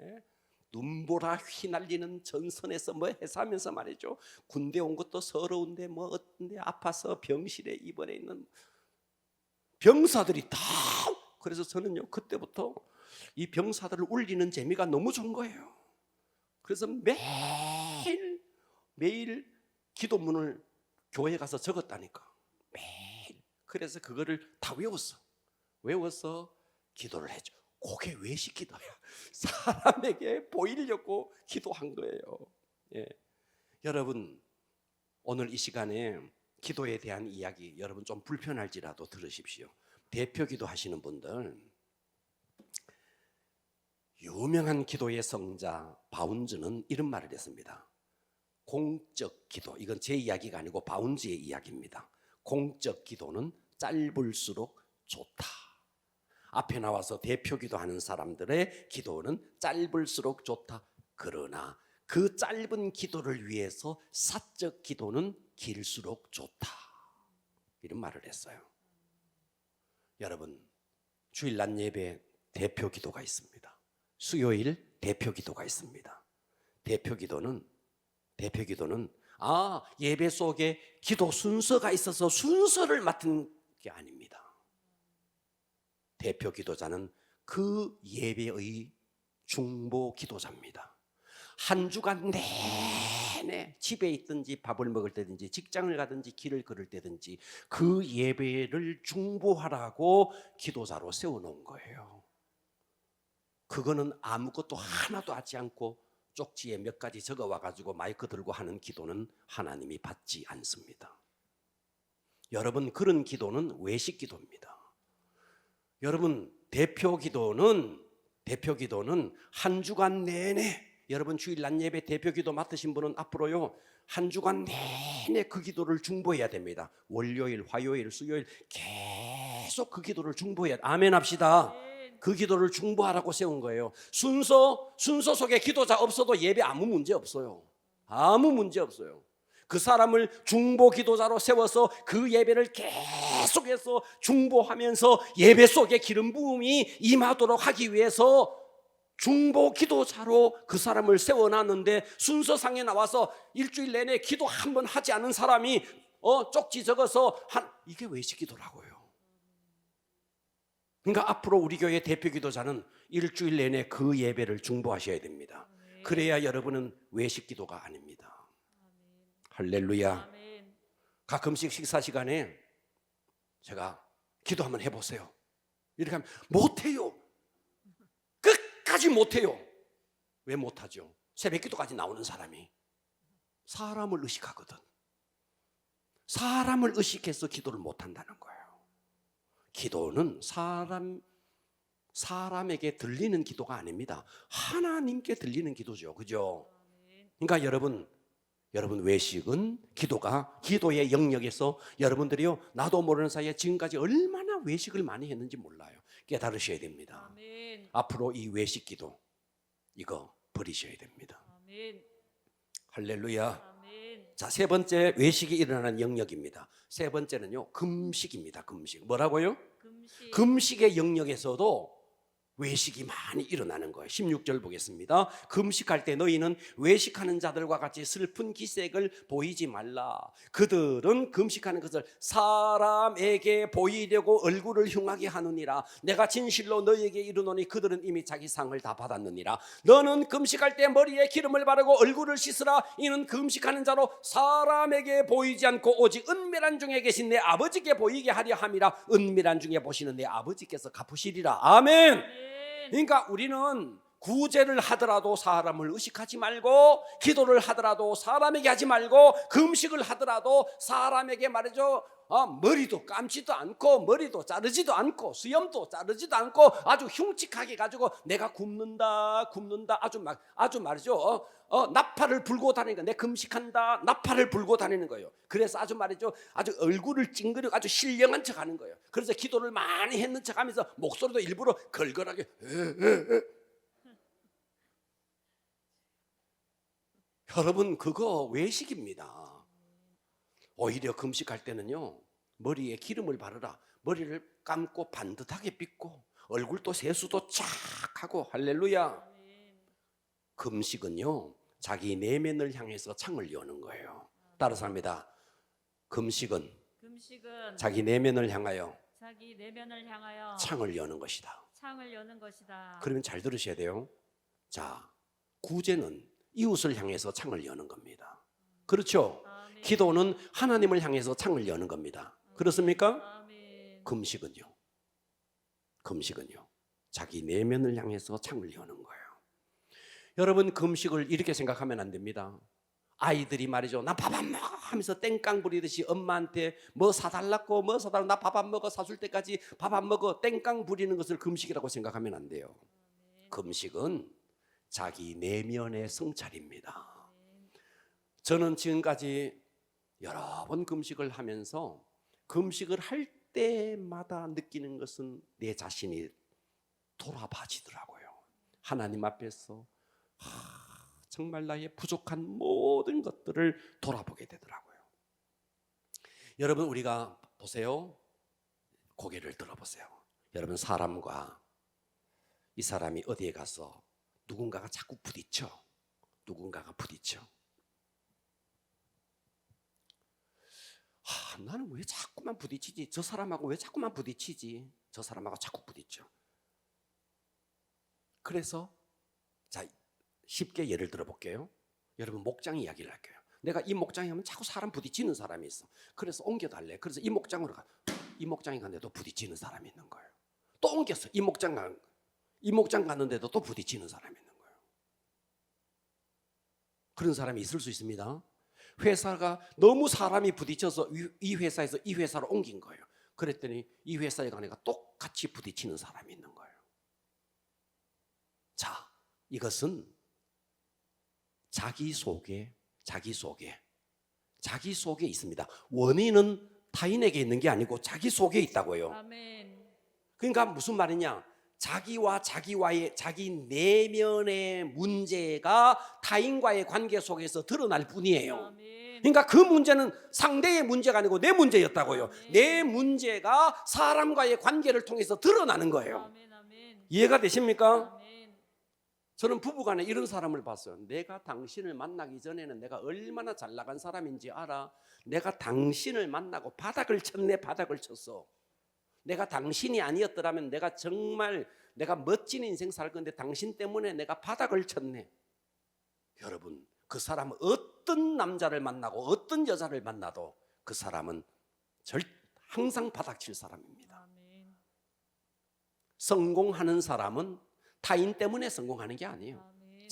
예? 눈보라 휘날리는 전선에서 뭐 해사하면서 말이죠. 군대 온 것도 서러운데 뭐 어떤데 아파서 병실에 입원해 있는 병사들이 다. 그래서 저는요 그때부터 이 병사들을 울리는 재미가 너무 좋은 거예요. 그래서 매일 기도문을 교회 가서 적었다니까. 매일. 그래서 그거를 다 외워서 기도를 했죠. 그게 외식 기도야. 사람에게 보이려고 기도한 거예요. 예. 여러분 오늘 이 시간에 기도에 대한 이야기 여러분 좀 불편할지라도 들으십시오. 대표 기도 하시는 분들, 유명한 기도의 성자 바운즈는 이런 말을 했습니다. 공적 기도, 이건 제 이야기가 아니고 바운즈의 이야기입니다. 공적 기도는 짧을수록 좋다. 앞에 나와서 대표 기도하는 사람들의 기도는 짧을수록 좋다. 그러나 그 짧은 기도를 위해서 사적 기도는 길수록 좋다. 이런 말을 했어요. 여러분, 주일 낮 예배 대표 기도가 있습니다. 수요일 대표 기도가 있습니다. 대표 기도는 예배 속에 기도 순서가 있어서 순서를 맡은 게 아닙니다. 대표 기도자는 그 예배의 중보 기도자입니다. 한 주간 내내 집에 있든지 밥을 먹을 때든지 직장을 가든지 길을 걸을 때든지 그 예배를 중보하라고 기도자로 세워놓은 거예요. 그거는 아무것도 하나도 하지 않고 쪽지에 몇 가지 적어와가지고 마이크 들고 하는 기도는 하나님이 받지 않습니다. 여러분, 그런 기도는 외식 기도입니다. 여러분, 대표 기도는 한 주간 내내, 여러분 주일 낮 예배 대표 기도 맡으신 분은 앞으로요 한 주간 내내 그 기도를 중보해야 됩니다. 월요일, 화요일, 수요일 계속 그 기도를 중보해야. 아멘 합시다. 그 기도를 중보하라고 세운 거예요. 순서 속에 기도자 없어도 예배 아무 문제 없어요. 아무 문제 없어요. 그 사람을 중보 기도자로 세워서 그 예배를 계속해서 중보하면서 예배 속에 기름 부음이 임하도록 하기 위해서 중보 기도자로 그 사람을 세워놨는데, 순서상에 나와서 일주일 내내 기도 한 번 하지 않은 사람이 쪽지 적어서 이게 외식 기도라고요. 그러니까 앞으로 우리 교회 대표 기도자는 일주일 내내 그 예배를 중보하셔야 됩니다. 그래야 여러분은 외식 기도가 아닙니다. 할렐루야. 가끔씩 식사 시간에 제가 기도 한번 해보세요. 이렇게 하면 못해요. 끝까지 못해요. 왜 못하죠? 새벽 기도까지 나오는 사람이 사람을 의식하거든. 사람을 의식해서 기도를 못한다는 거예요. 기도는 사람에게 들리는 기도가 아닙니다. 하나님께 들리는 기도죠. 그죠? 그러니까 여러분 외식은 기도의 영역에서 여러분들이요 나도 모르는 사이에 지금까지 얼마나 외식을 많이 했는지 몰라요. 깨달으셔야 됩니다. 아멘. 앞으로 이 외식 기도 이거 버리셔야 됩니다. 아멘. 할렐루야. 아멘. 자, 세 번째 외식이 일어나는 영역입니다. 세 번째는요 금식입니다. 금식. 뭐라고요? 금식의 영역에서도 외식이 많이 일어나는 거예요. 16절 보겠습니다. 금식할 때 너희는 외식하는 자들과 같이 슬픈 기색을 보이지 말라. 그들은 금식하는 것을 사람에게 보이려고 얼굴을 흉하게 하느니라. 내가 진실로 너희에게 이르노니 그들은 이미 자기 상을 다 받았느니라. 너는 금식할 때 머리에 기름을 바르고 얼굴을 씻으라. 이는 금식하는 자로 사람에게 보이지 않고 오직 은밀한 중에 계신 내 아버지께 보이게 하려 함이라. 은밀한 중에 보시는 내 아버지께서 갚으시리라. 아멘. 그러니까 우리는 구제를 하더라도 사람을 의식하지 말고, 기도를 하더라도 사람에게 하지 말고, 금식을 하더라도 사람에게 말이죠 머리도 감지도 않고, 머리도 자르지도 않고, 수염도 자르지도 않고, 아주 흉측하게 가지고 내가 굶는다 아주 말이죠 나팔을 불고 다니는 거예요. 내 금식한다 나팔을 불고 다니는 거예요. 그래서 아주 말이죠 아주 얼굴을 찡그리고 아주 신령한 척 하는 거예요. 그래서 기도를 많이 했는 척 하면서 목소리도 일부러 걸걸하게 여러분 그거 외식입니다. 오히려 금식할 때는요, 머리에 기름을 바르라. 머리를 감고 반듯하게 빗고 얼굴도 세수도 쫙 하고. 할렐루야. 아멘. 금식은요, 자기 내면을 향해서 창을 여는 거예요. 따라서 합니다. 금식은 금식은 자기 내면을 향하여 자기 내면을 향하여 창을 여는 것이다. 창을 여는 것이다. 그러면 잘 들으셔야 돼요. 자, 구제는 이웃을 향해서 창을 여는 겁니다. 그렇죠? 아멘. 기도는 하나님을 향해서 창을 여는 겁니다. 그렇습니까? 아멘. 금식은요, 자기 내면을 향해서 창을 여는 거예요. 여러분, 금식을 이렇게 생각하면 안 됩니다. 아이들이 말이죠, 나 밥 안 먹어 하면서 땡깡 부리듯이 엄마한테 뭐 사달라고, 뭐 사달라고, 나 밥 안 먹어, 사줄 때까지 밥 안 먹어, 땡깡 부리는 것을 금식이라고 생각하면 안 돼요. 금식은 자기 내면의 성찰입니다. 저는 지금까지 여러 번 금식을 하면서 금식을 할 때마다 느끼는 것은 내 자신이 돌아봐지더라고요. 하나님 앞에서 정말 나의 부족한 모든 것들을 돌아보게 되더라고요. 여러분, 우리가 보세요. 고개를 들어보세요. 여러분, 사람과 이 사람이 어디에 가서 누군가가 자꾸 부딪혀. 나는 왜 자꾸만 부딪히지? 저 사람하고 왜 자꾸만 부딪히지? 저 사람하고 자꾸 부딪혀. 그래서 자, 쉽게 예를 들어 볼게요. 여러분, 목장 이야기를 할게요. 내가 이 목장에 가면 자꾸 사람 부딪히는 사람이 있어. 그래서 옮겨달래. 그래서 이 목장으로 가. 이 목장에 갔는데도 부딪히는 사람이 있는 거예요. 또 옮겼어. 이 목장 갔는데도 또 부딪히는 사람이 있는 거예요. 그런 사람이 있을 수 있습니다. 회사가 너무 사람이 부딪혀서 이 회사에서 이 회사로 옮긴 거예요. 그랬더니 이 회사에 가니까 똑같이 부딪히는 사람이 있는 거예요. 자, 이것은 자기 속에 있습니다. 원인은 타인에게 있는 게 아니고 자기 속에 있다고요. 아멘. 그러니까 무슨 말이냐? 자기 내면의 문제가 타인과의 관계 속에서 드러날 뿐이에요. 아멘. 그러니까 그 문제는 상대의 문제가 아니고 내 문제였다고요. 아멘. 내 문제가 사람과의 관계를 통해서 드러나는 거예요. 아멘. 아멘. 이해가 되십니까? 아멘. 저는 부부간에 이런 사람을 봤어요. 내가 당신을 만나기 전에는 내가 얼마나 잘 나간 사람인지 알아? 내가 당신을 만나고 바닥을 쳤어. 내가 당신이 아니었더라면 내가 정말 멋진 인생 살 건데 당신 때문에 내가 바닥을 쳤네. 여러분, 그 사람은 어떤 남자를 만나고 어떤 여자를 만나도 그 사람은 항상 바닥칠 사람입니다. 아멘. 성공하는 사람은 타인 때문에 성공하는 게 아니에요. 아멘.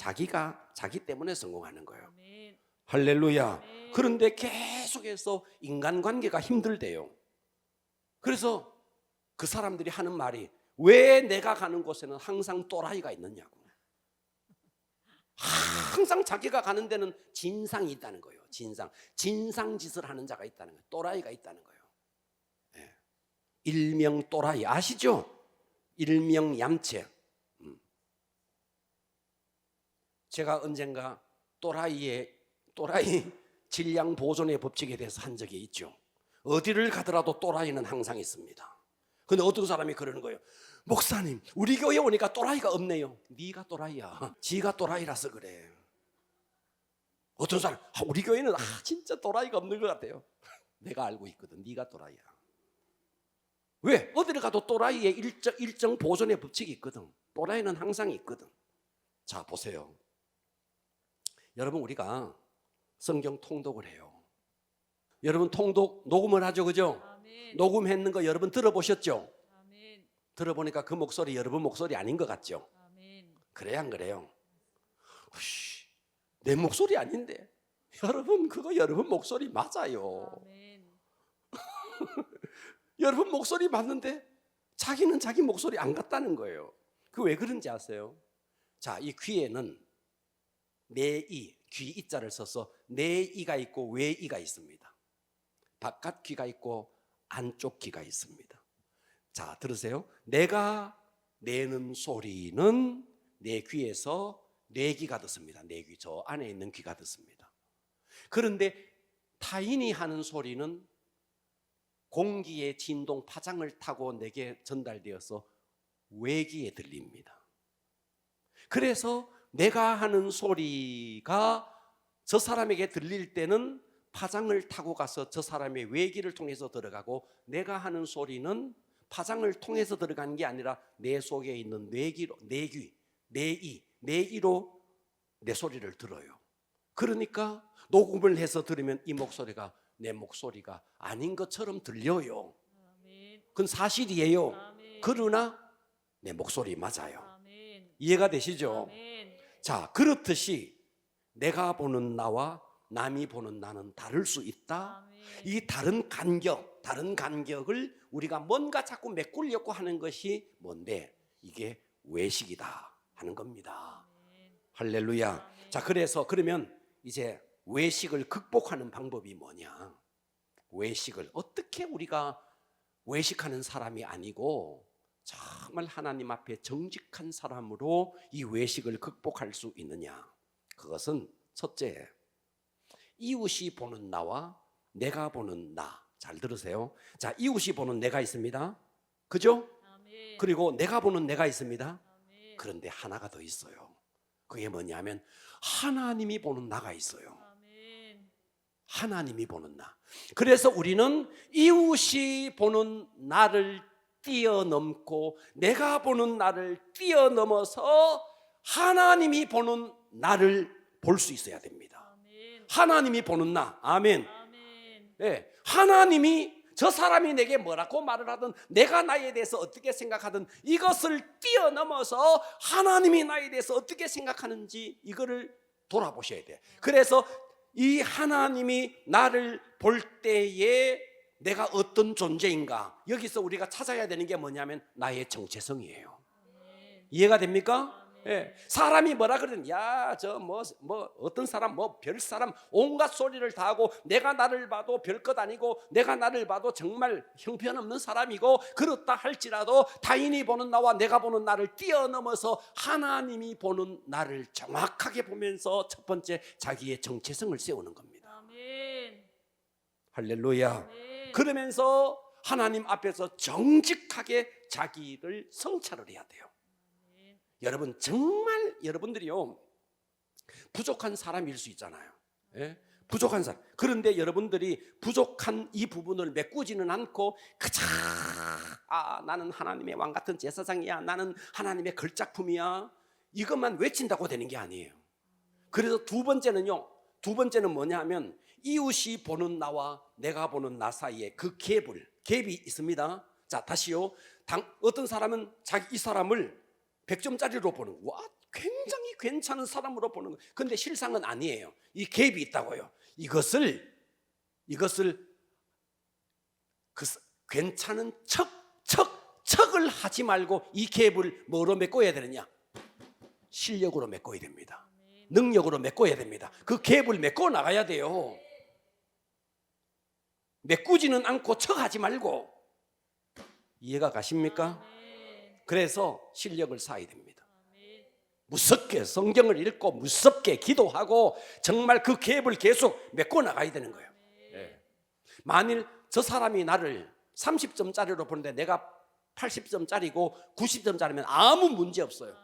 자기 때문에 성공하는 거예요. 아멘. 할렐루야. 아멘. 그런데 계속해서 인간관계가 힘들대요. 그래서 그 사람들이 하는 말이, 왜 내가 가는 곳에는 항상 또라이가 있느냐고. 항상 자기가 가는 데는 진상이 있다는 거예요. 진상 짓을 하는 자가 있다는 거예요. 또라이가 있다는 거예요. 네. 일명 또라이 아시죠? 일명 얌체. 제가 언젠가 또라이 질량 보존의 법칙에 대해서 한 적이 있죠. 어디를 가더라도 또라이는 항상 있습니다. 근데 어떤 사람이 그러는 거예요. 목사님, 우리 교회 오니까 또라이가 없네요. 네가 또라이야. 지가 또라이라서 그래. 어떤 사람, 우리 교회는 진짜 또라이가 없는 것 같아요. 내가 알고 있거든. 네가 또라이야. 왜? 어디를 가도 또라이의 일정 보존의 법칙이 있거든. 또라이는 항상 있거든. 자, 보세요. 여러분, 우리가 성경 통독을 해요. 여러분, 통독 녹음을 하죠, 그죠? 아멘. 녹음했는 거 여러분 들어보셨죠? 아멘. 들어보니까 그 목소리 여러분 목소리 아닌 것 같죠? 아멘. 그래요, 안 그래요? 내 목소리 아닌데. 여러분, 그거 여러분 목소리 맞아요. 아멘. 여러분 목소리 맞는데 자기는 자기 목소리 안 같다는 거예요. 그 왜 그런지 아세요? 자, 이 귀에는 내이, 귀 이자를 써서 내이가 있고 외이가 있습니다. 바깥 귀가 있고 안쪽 귀가 있습니다. 자, 들으세요. 내가 내는 소리는 내 귀에서 내 귀가 듣습니다. 내 귀, 저 안에 있는 귀가 듣습니다. 그런데 타인이 하는 소리는 공기의 진동 파장을 타고 내게 전달되어서 외기에 들립니다. 그래서 내가 하는 소리가 저 사람에게 들릴 때는 파장을 타고 가서 저 사람의 외기를 통해서 들어가고, 내가 하는 소리는 파장을 통해서 들어가는 게 아니라 내 속에 있는 뇌기로, 내이로 내 소리를 들어요. 그러니까 녹음을 해서 들으면 이 목소리가 내 목소리가 아닌 것처럼 들려요. 그건 사실이에요. 그러나 내 목소리 맞아요. 이해가 되시죠? 자, 그렇듯이 내가 보는 나와 남이 보는 나는 다를 수 있다. 이 다른 간격을 우리가 뭔가 자꾸 메꾸려고 하는 것이 뭔데? 이게 외식이다 하는 겁니다. 할렐루야. 자, 그러면 이제 외식을 극복하는 방법이 뭐냐? 외식을 어떻게 우리가 외식하는 사람이 아니고 정말 하나님 앞에 정직한 사람으로 이 외식을 극복할 수 있느냐? 그것은 첫째, 이웃이 보는 나와 내가 보는 나. 잘 들으세요. 자, 이웃이 보는 내가 있습니다. 그죠? 그리고 내가 보는 내가 있습니다. 그런데 하나가 더 있어요. 그게 뭐냐면 하나님이 보는 나가 있어요. 하나님이 보는 나. 그래서 우리는 이웃이 보는 나를 뛰어넘고 내가 보는 나를 뛰어넘어서 하나님이 보는 나를 볼 수 있어야 됩니다. 하나님이 보는 나. 아멘. 네, 하나님이 저 사람이 내게 뭐라고 말을 하든 내가 나에 대해서 어떻게 생각하든 이것을 뛰어넘어서 하나님이 나에 대해서 어떻게 생각하는지 이거를 돌아보셔야 돼요. 그래서 이 하나님이 나를 볼 때에 내가 어떤 존재인가, 여기서 우리가 찾아야 되는 게 뭐냐면 나의 정체성이에요. 이해가 됩니까? 예. 사람이 뭐라 그러든 저 어떤 사람 별 사람 온갖 소리를 다 하고 내가 나를 봐도 별것 아니고 내가 나를 봐도 정말 형편없는 사람이고 그렇다 할지라도 타인이 보는 나와 내가 보는 나를 뛰어넘어서 하나님이 보는 나를 정확하게 보면서 첫 번째 자기의 정체성을 세우는 겁니다. 아멘. 할렐루야. 아멘. 그러면서 하나님 앞에서 정직하게 자기를 성찰을 해야 돼요. 여러분, 정말 여러분들이요 부족한 사람일 수 있잖아요. 예? 부족한 사람. 그런데 여러분들이 부족한 이 부분을 메꾸지는 않고 그저 나는 하나님의 왕 같은 제사장이야, 나는 하나님의 걸작품이야, 이것만 외친다고 되는 게 아니에요. 그래서 두 번째는 뭐냐 하면 이웃이 보는 나와 내가 보는 나 사이에 그 갭이 있습니다. 자, 다시요. 어떤 사람은 이 사람을 100점짜리로 보는 거예요. 와, 굉장히 괜찮은 사람으로 보는 거예요. 근데 실상은 아니에요. 이 갭이 있다고요. 이것을 괜찮은 척을 하지 말고 이 갭을 뭐로 메꿔야 되느냐? 실력으로 메꿔야 됩니다. 능력으로 메꿔야 됩니다. 그 갭을 메꿔 나가야 돼요. 메꾸지는 않고 척하지 말고. 이해가 가십니까? 그래서 실력을 쌓아야 됩니다. 무섭게 성경을 읽고 무섭게 기도하고 정말 그 갭을 계속 메꿔 나가야 되는 거예요. 만일 저 사람이 나를 30점짜리로 보는데 내가 80점짜리고 90점짜리면 아무 문제 없어요.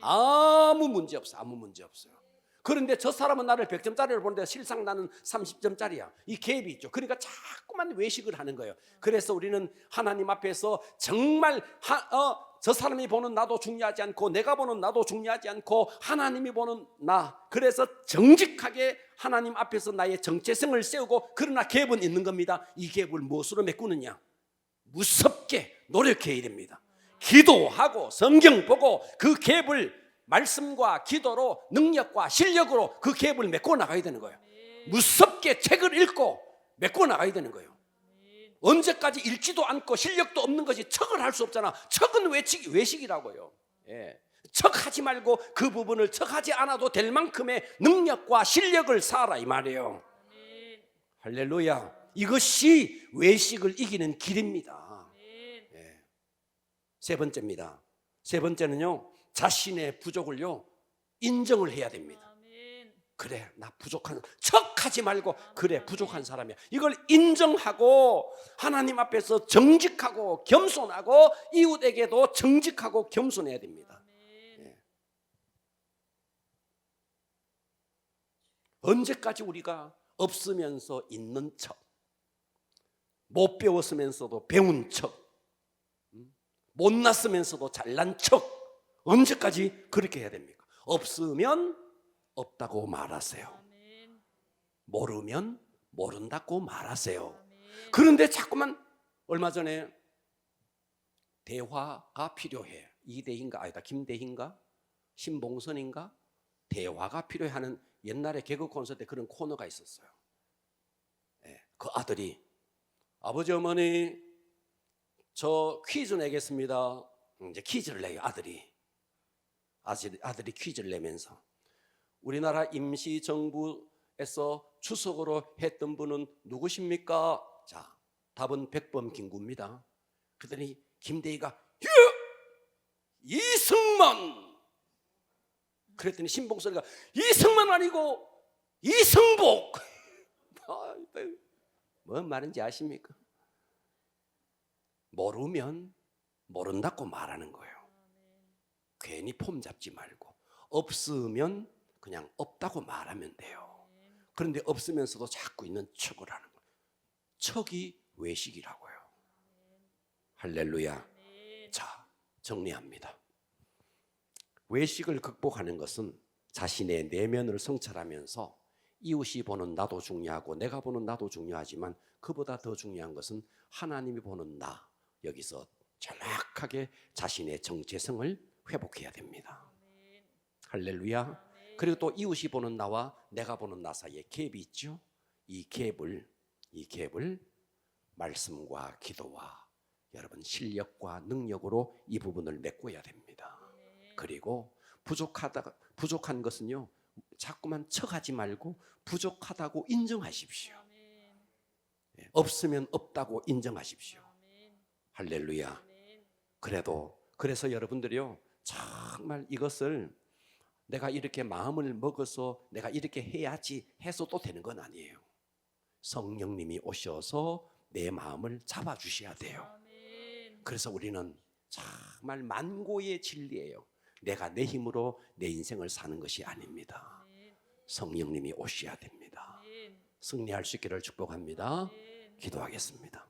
아무 문제 없어요. 그런데 저 사람은 나를 100점짜리로 보는데 실상 나는 30점짜리야. 이 갭이 있죠. 그러니까 자꾸만 외식을 하는 거예요. 그래서 우리는 하나님 앞에서 정말 저 사람이 보는 나도 중요하지 않고 내가 보는 나도 중요하지 않고 하나님이 보는 나, 그래서 정직하게 하나님 앞에서 나의 정체성을 세우고, 그러나 갭은 있는 겁니다. 이 갭을 무엇으로 메꾸느냐? 무섭게 노력해야 됩니다. 기도하고 성경 보고 그 갭을 말씀과 기도로 능력과 실력으로 그 갭을 메꿔 나가야 되는 거예요. 무섭게 책을 읽고 메꿔 나가야 되는 거예요. 언제까지 읽지도 않고 실력도 없는 것이 척을 할 수 없잖아. 척은 외식이라고요. 척하지 말고 그 부분을 척하지 않아도 될 만큼의 능력과 실력을 쌓아라 이 말이에요. 할렐루야. 이것이 외식을 이기는 길입니다. 세 번째입니다. 세 번째는요, 자신의 부족을요 인정을 해야 됩니다. 그래, 나 부족한, 척하지 말고, 그래, 부족한 사람이야. 이걸 인정하고 하나님 앞에서 정직하고 겸손하고 이웃에게도 정직하고 겸손해야 됩니다. 예. 언제까지 우리가 없으면서 있는 척, 못 배웠으면서도 배운 척, 못났으면서도 잘난 척, 언제까지 그렇게 해야 됩니까? 없으면 없다고 말하세요. 아멘. 모르면 모른다고 말하세요. 아멘. 그런데 자꾸만 얼마 전에 대화가 필요해. 이대희인가 아니다 김대희인가 신봉선인가 대화가 필요해 하는 옛날에 개그 콘서트에 그런 코너가 있었어요. 네, 그 아들이 아버지 어머니 저 퀴즈 내겠습니다. 이제 퀴즈를 내요. 아들이 퀴즈를 내면서 우리나라 임시정부에서 주석으로 했던 분은 누구십니까? 자, 답은 백범 김구입니다. 그러더니 김대희가 이승만. 그랬더니 신봉선이가 이승만 아니고 이승복. 뭔 말인지 아십니까? 모르면 모른다고 말하는 거예요. 괜히 폼 잡지 말고 없으면 그냥 없다고 말하면 돼요. 그런데 없으면서도 자꾸 있는 척을 하는 거예요. 척이 외식이라고요. 할렐루야. 자, 정리합니다. 외식을 극복하는 것은 자신의 내면을 성찰하면서 이웃이 보는 나도 중요하고 내가 보는 나도 중요하지만 그보다 더 중요한 것은 하나님이 보는 나, 여기서 정확하게 자신의 정체성을 회복해야 됩니다. 할렐루야. 그리고 또 이웃이 보는 나와 내가 보는 나 사이에 갭이 있죠. 이 갭을 말씀과 기도와 여러분 실력과 능력으로 이 부분을 메꿔야 됩니다. 그리고 부족한 것은요 자꾸만 척하지 말고 부족하다고 인정하십시오. 없으면 없다고 인정하십시오. 할렐루야. 그래서 여러분들이요 정말 이것을 내가 이렇게 마음을 먹어서 내가 이렇게 해야지 해서 또 되는 건 아니에요. 성령님이 오셔서 내 마음을 잡아주셔야 돼요. 그래서 우리는 정말 만고의 진리예요. 내가 내 힘으로 내 인생을 사는 것이 아닙니다. 성령님이 오셔야 됩니다. 승리할 수 있기를 축복합니다. 기도하겠습니다.